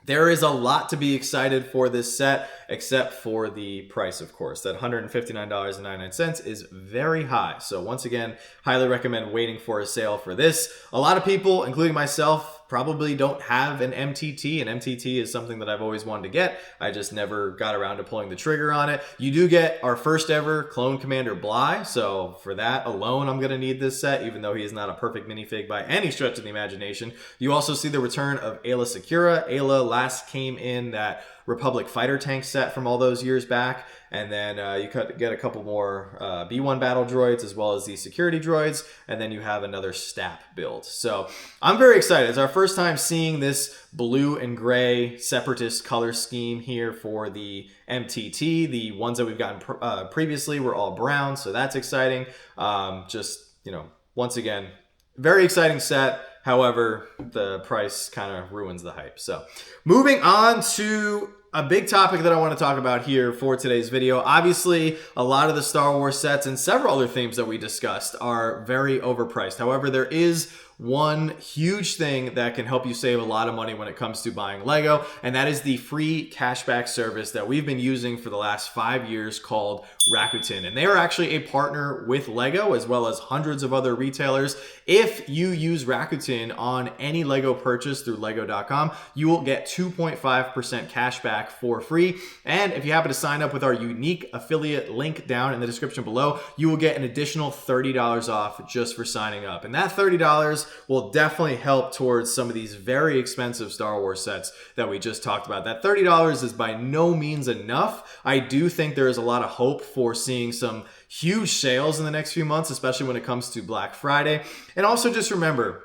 there is a lot to be excited for this set, except for the price, of course. That $159.99 is very high. So once again, highly recommend waiting for a sale for this. A lot of people, including myself, probably don't have an MTT. An MTT is something that I've always wanted to get. I just never got around to pulling the trigger on it. You do get our first ever Clone Commander Bly, so for that alone, I'm going to need this set, even though he is not a perfect minifig by any stretch of the imagination. You also see the return of Ayla Secura. Ayla last came in that Republic fighter tank set from all those years back, and then you could get a couple more B1 battle droids as well as the security droids, and then you have another STAP build. So I'm very excited. It's our first time seeing this blue and gray separatist color scheme here for the MTT. The ones that we've gotten previously were all brown, so that's exciting. Once again, very exciting set. However, the price kind of ruins the hype. So moving on to a big topic that I want to talk about here for today's video. Obviously, a lot of the Star Wars sets and several other themes that we discussed are very overpriced. However, there is one huge thing that can help you save a lot of money when it comes to buying Lego, and that is the free cashback service that we've been using for the last 5 years called Rakuten. And they are actually a partner with Lego as well as hundreds of other retailers. If you use Rakuten on any Lego purchase through lego.com, you will get 2.5% cashback for free. And if you happen to sign up with our unique affiliate link down in the description below, you will get an additional $30 off just for signing up. And that $30 will definitely help towards some of these very expensive Star Wars sets that we just talked about. That $30 is by no means enough. I do think there is a lot of hope for seeing some huge sales in the next few months, especially when it comes to Black Friday. And also just remember,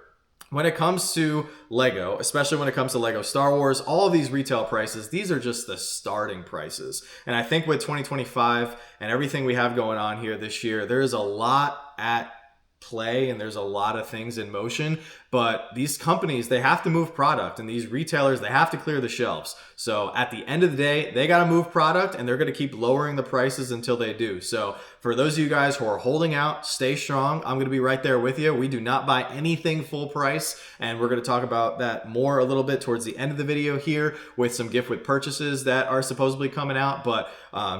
when it comes to Lego, especially when it comes to Lego Star Wars, all of these retail prices, these are just the starting prices. And I think with 2025 and everything we have going on here this year, there is a lot at play and there's a lot of things in motion, but these companies, they have to move product, and these retailers, they have to clear the shelves. So at the end of the day, they got to move product, and they're going to keep lowering the prices until they do. So for those of you guys who are holding out, stay strong. I'm going to be right there with you. We do not buy anything full price, and we're going to talk about that more a little bit towards the end of the video here with some gift with purchases that are supposedly coming out. But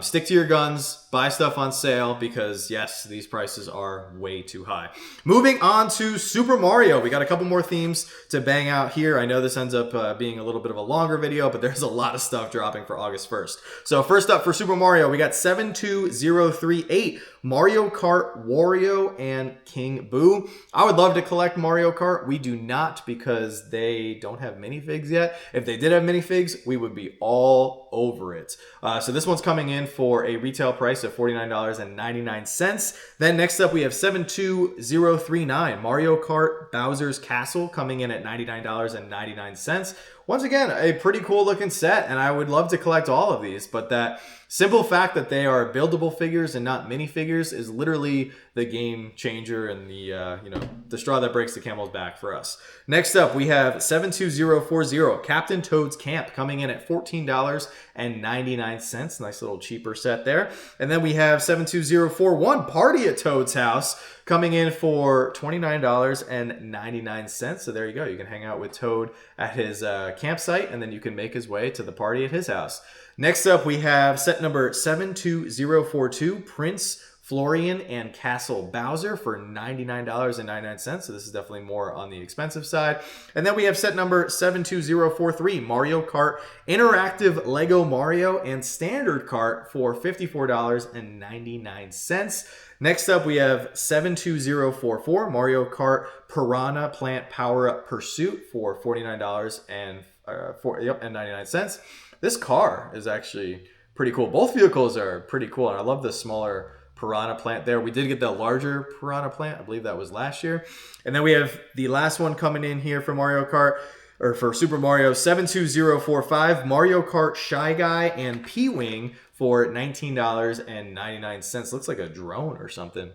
stick to your guns, buy stuff on sale, because yes, these prices are way too high. Moving on to Super Mario. We got a couple more themes to bang out here. I know this ends up being a little bit of a longer video, but there's a lot of stuff dropping for August 1st. So first up for Super Mario, we got 72038, Mario Kart, Wario, and King Boo. I would love to collect Mario Kart. We do not, because they don't have minifigs yet. If they did have minifigs, we would be all over it. So this one's coming in for a retail price of $49.99. Then next up, we have 72039, Mario Kart Bowser's Castle, coming in at $99.99. Once again, a pretty cool looking set, and I would love to collect all of these, but that simple fact that they are buildable figures and not minifigures is literally the game changer and the straw that breaks the camel's back for us. Next up, we have 72040, Captain Toad's Camp, coming in at $14.99. Nice little cheaper set there. And then we have 72041, Party at Toad's House, coming in for $29.99. So there you go. You can hang out with Toad at his campsite, and then you can make his way to the party at his house. Next up, we have set number 72042, Prince Florian and Castle Bowser, for $99.99. So this is definitely more on the expensive side. And then we have set number 72043, Mario Kart Interactive Lego Mario and Standard Kart, for $54.99. Next up, we have 72044, Mario Kart Piranha Plant Power Up Pursuit, for $49.99. This car is actually pretty cool. Both vehicles are pretty cool, and I love the smaller Piranha Plant there. We did get the larger Piranha Plant. I believe that was last year. And then we have the last one coming in here for Mario Kart, or for Super Mario, 72045, Mario Kart Shy Guy and P-Wing, for $19.99. Looks like a drone or something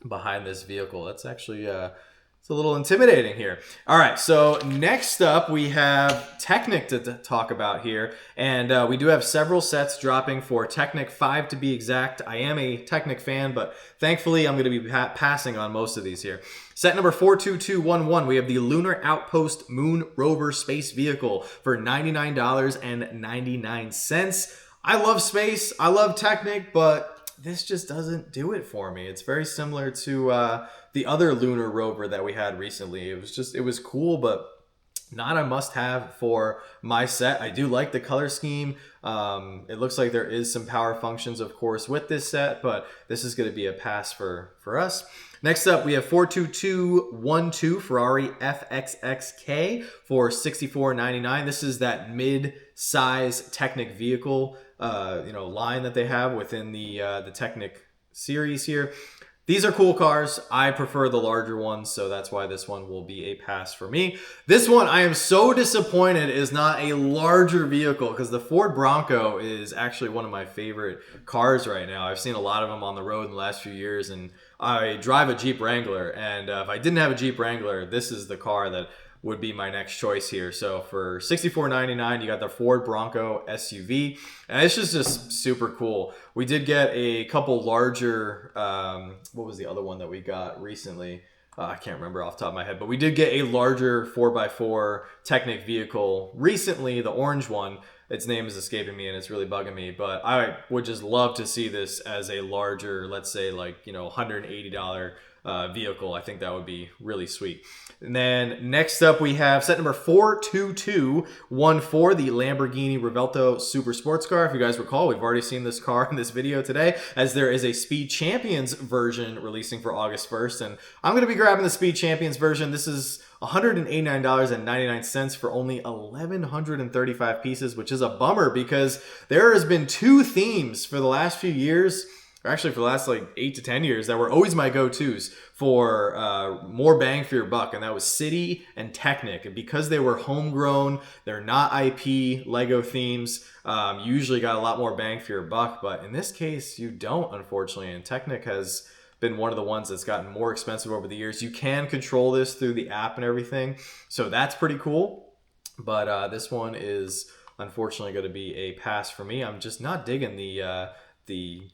behind this vehicle. That's actually it's a little intimidating here. All right, so next up we have Technic to talk about here. And we do have several sets dropping for Technic 5 to be exact. I am a Technic fan, but thankfully I'm going to be passing on most of these here. Set number 42211, we have the Lunar Outpost Moon Rover Space Vehicle for $99.99. I love space, I love Technic, but this just doesn't do it for me. It's very similar to the other lunar rover that we had recently. It was cool, but not a must-have for my set. I do like the color scheme. It looks like there is some power functions, of course, with this set, but this is going to be a pass for us. Next up, we have 42212, Ferrari FXXK, for $64.99. This is that mid-size Technic vehicle line that they have within the Technic series here. These are cool cars. I prefer the larger ones, so that's why this one will be a pass for me. This one, I am so disappointed, is not a larger vehicle, because the Ford Bronco is actually one of my favorite cars right now. I've seen a lot of them on the road in the last few years, and I drive a Jeep Wrangler, and if I didn't have a Jeep Wrangler, this is the car that would be my next choice here. So for $64.99, you got the Ford Bronco SUV, and it's just super cool. We did get a couple larger, what was the other one that we got recently? I can't remember off the top of my head, but we did get a larger 4x4 Technic vehicle recently, the orange one. Its name is escaping me and it's really bugging me, but I would just love to see this as a larger, let's say like, $180 vehicle. I think that would be really sweet. And then next up we have set number 42214, the Lamborghini Revuelto Super Sports Car. If you guys recall, we've already seen this car in this video today, as there is a Speed Champions version releasing for August 1st. And I'm going to be grabbing the Speed Champions version. This is $189.99 for only 1,135 pieces, which is a bummer because there has been two themes for the last few years, or actually for the last like 8 to 10 years, that were always my go-tos for more bang for your buck, and that was City and Technic. And because they were homegrown, they're not IP Lego themes, you usually got a lot more bang for your buck, but in this case you don't, unfortunately. And Technic has been one of the ones that's gotten more expensive over the years. You can control this through the app and everything, so that's pretty cool. But this one is unfortunately going to be a pass for me. I'm just not digging the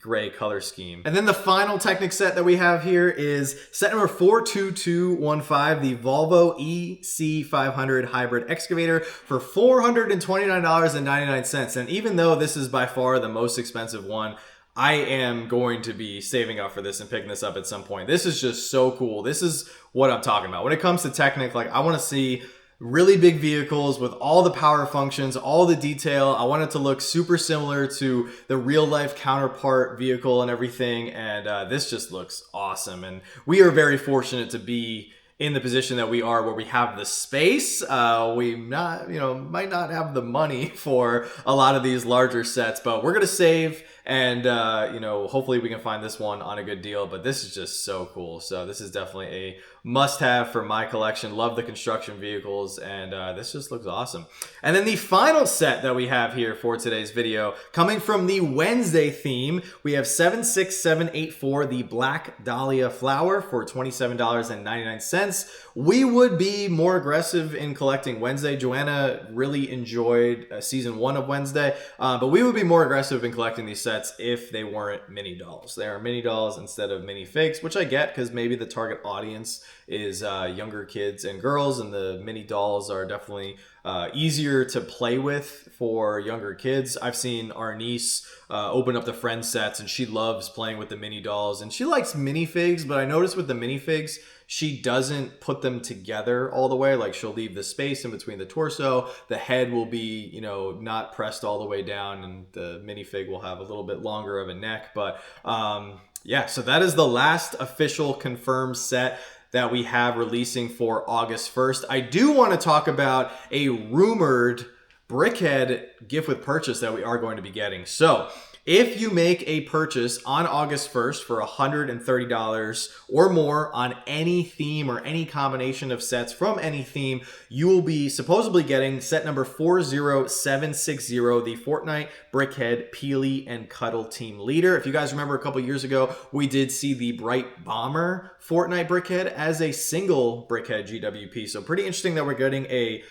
gray color scheme. And then the final Technic set that we have here is set number 42215, the Volvo EC500 hybrid excavator for $429.99. And even though this is by far the most expensive one, I am going to be saving up for this and picking this up at some point. This is just so cool. This is what I'm talking about. When it comes to Technic, like, I want to see really big vehicles with all the power functions, all the detail. I want it to look super similar to the real life counterpart vehicle and everything. And this just looks awesome. And we are very fortunate to be in the position that we are, where we have the space. We might not have the money for a lot of these larger sets, but we're gonna save, and hopefully we can find this one on a good deal. But this is just so cool. So this is definitely a must-have for my collection. Love the construction vehicles, and this just looks awesome. And then the final set that we have here for today's video, coming from the Wednesday theme, we have 76784, the Black Dahlia Flower for $27.99. We would be more aggressive in collecting Wednesday. Joanna really enjoyed season 1 of Wednesday, but we would be more aggressive in collecting these sets if they weren't mini dolls. They are mini dolls instead of mini figs, which I get because maybe the target audience is younger kids and girls, and the mini dolls are definitely easier to play with for younger kids. I've seen our niece open up the friend sets, and she loves playing with the mini dolls, and she likes minifigs, but I noticed with the minifigs, she doesn't put them together all the way. Like, she'll leave the space in between the torso. The head will be, not pressed all the way down, and the minifig will have a little bit longer of a neck. But yeah, so that is the last official confirmed set that we have releasing for August 1st. I do want to talk about a rumored Brickhead gift with purchase that we are going to be getting. So if you make a purchase on August 1st for $130 or more on any theme or any combination of sets from any theme, you will be supposedly getting set number 40760, the Fortnite Brickhead Peely and Cuddle Team Leader. If you guys remember, a couple years ago, we did see the Bright Bomber Fortnite Brickhead as a single Brickhead GWP. So pretty interesting that we're getting a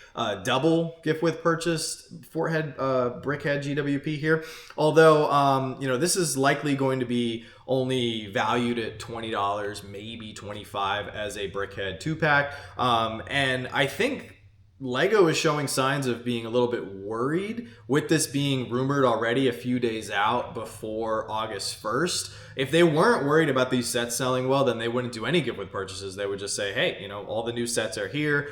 double gift with purchase Brickhead GWP here. Although, this is likely going to be only valued at $20, maybe $25 as a Brickhead 2-pack. And I think Lego is showing signs of being a little bit worried with this being rumored already a few days out before August 1st. If they weren't worried about these sets selling well, then they wouldn't do any gift with purchases. They would just say, hey, all the new sets are here.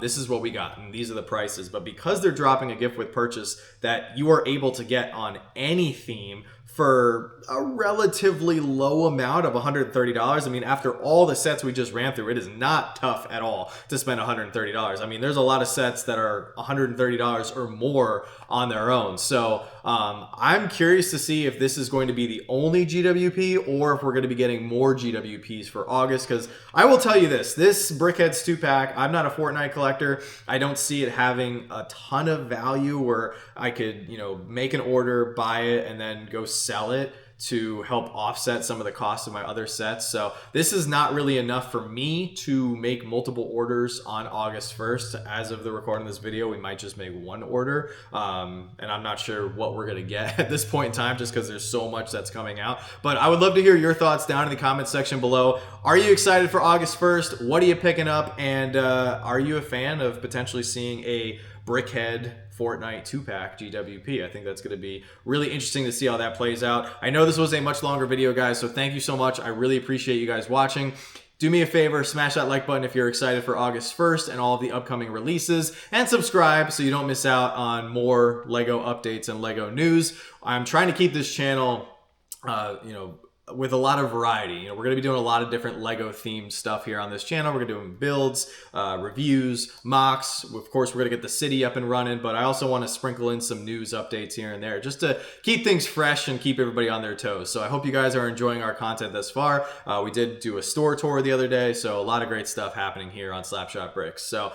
This is what we got, and these are the prices. But because they're dropping a gift with purchase that you are able to get on any theme for a relatively low amount of $130. I mean, after all the sets we just ran through, it is not tough at all to spend $130. I mean, there's a lot of sets that are $130 or more on their own. So I'm curious to see if this is going to be the only GWP or if we're going to be getting more GWPs for August. Because I will tell you this Brickheads 2-pack, I'm not a Fortnite collector. I don't see it having a ton of value where I could, make an order, buy it, and then go sell it to help offset some of the costs of my other sets. So this is not really enough for me to make multiple orders on August 1st. As of the recording of this video, we might just make one order. And I'm not sure what we're going to get at this point in time, just because there's so much that's coming out. But I would love to hear your thoughts down in the comment section below. Are you excited for August 1st? What are you picking up? And are you a fan of potentially seeing a Brickhead Fortnite 2-pack GWP? I think that's going to be really interesting to see how that plays out. I know this was a much longer video, guys, so thank you so much. I really appreciate you guys watching. Do me a favor, smash that like button if you're excited for August 1st and all of the upcoming releases, and subscribe so you don't miss out on more LEGO updates and LEGO news. I'm trying to keep this channel, with a lot of variety. We're going to be doing a lot of different LEGO themed stuff here on this channel. We're going to be doing builds, reviews, mocks. Of course, we're going to get the city up and running, but I also want to sprinkle in some news updates here and there just to keep things fresh and keep everybody on their toes. So I hope you guys are enjoying our content thus far. We did do a store tour the other day, so a lot of great stuff happening here on Slapshotbricks. So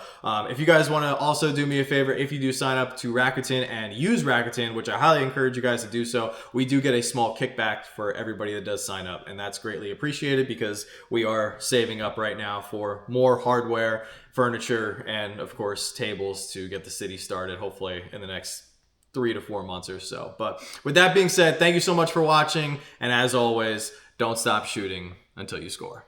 if you guys want to also do me a favor, if you do sign up to Rakuten and use Rakuten, which I highly encourage you guys to do so, we do get a small kickback for everybody that does sign up, and that's greatly appreciated because we are saving up right now for more hardware, furniture, and of course tables to get the city started hopefully in the next 3 to 4 months or so. But with that being said, thank you so much for watching, and as always, don't stop shooting until you score.